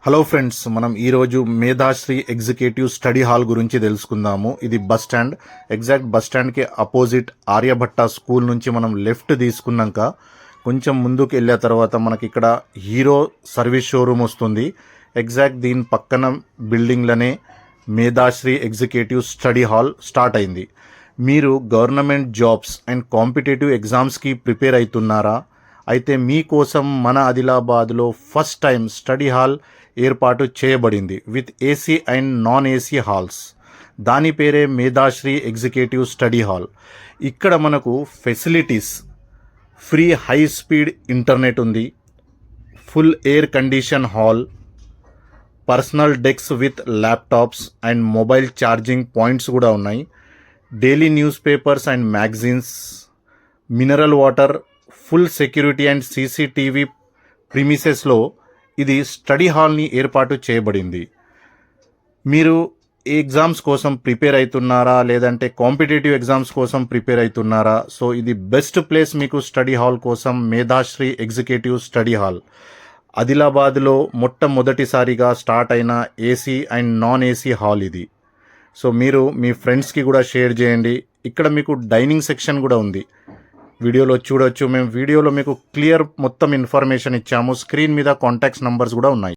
Hello friends, మనం ఈరోజు మేధాశ్రీ executive study hall గురించి తెలుసుకుందాము. ఇది బస్ స్టాండ్, ఎగ్జాక్ట్ బస్ స్టాండ్కి అపోజిట్ ఆర్యభట్ట స్కూల్ నుంచి మనం లెఫ్ట్ తీసుకున్నాక కొంచెం ముందుకు వెళ్ళిన తర్వాత మనకి ఇక్కడ హీరో సర్వీస్ షోరూమ్ వస్తుంది. ఎగ్జాక్ట్ దీని పక్కన బిల్డింగ్లనే మేధాశ్రీ ఎగ్జిక్యూటివ్ స్టడీ హాల్ స్టార్ట్ అయింది. మీరు గవర్నమెంట్ జాబ్స్ అండ్ కాంపిటేటివ్ ఎగ్జామ్స్కి ప్రిపేర్ అవుతున్నారా? అయితే మీకోసం మన ఆదిలాబాద్లో ఫస్ట్ టైం స్టడీ హాల్ ఏర్పాటు చేయబడింది with AC and non AC halls. దాని పేరే మేధాశ్రీ ఎగ్జిక్యూటివ్ స్టడీ హాల్. ఇక్కడ మనకు facilities free high speed internet ఉంది, full air condition hall, personal desk with laptops and mobile charging points కూడా ఉన్నాయి, daily news papers and magazines, mineral water, full security and CCTV ప్రిమిసెస్లో ఇది study హాల్ని ఏర్పాటు చేయబడింది. మీరు ఎగ్జామ్స్ కోసం ప్రిపేర్ అవుతున్నారా, లేదంటే కాంపిటేటివ్ ఎగ్జామ్స్ కోసం ప్రిపేర్ అవుతున్నారా? సో ఇది బెస్ట్ ప్లేస్ మీకు స్టడీ హాల్ కోసం. మేధాశ్రీ ఎగ్జిక్యూటివ్ స్టడీ హాల్ ఆదిలాబాద్లో మొట్టమొదటిసారిగా స్టార్ట్ అయిన AC and non AC hall ఇది. సో మీరు మీ ఫ్రెండ్స్కి కూడా షేర్ చేయండి. ఇక్కడ మీకు డైనింగ్ సెక్షన్ కూడా ఉంది, వీడియోలో చూడొచ్చు. మేము వీడియోలో మీకు క్లియర్ మొత్తం ఇన్ఫర్మేషన్ ఇచ్చాము. స్క్రీన్ మీద కాంటాక్ట్స్ నంబర్స్ కూడా ఉన్నాయి.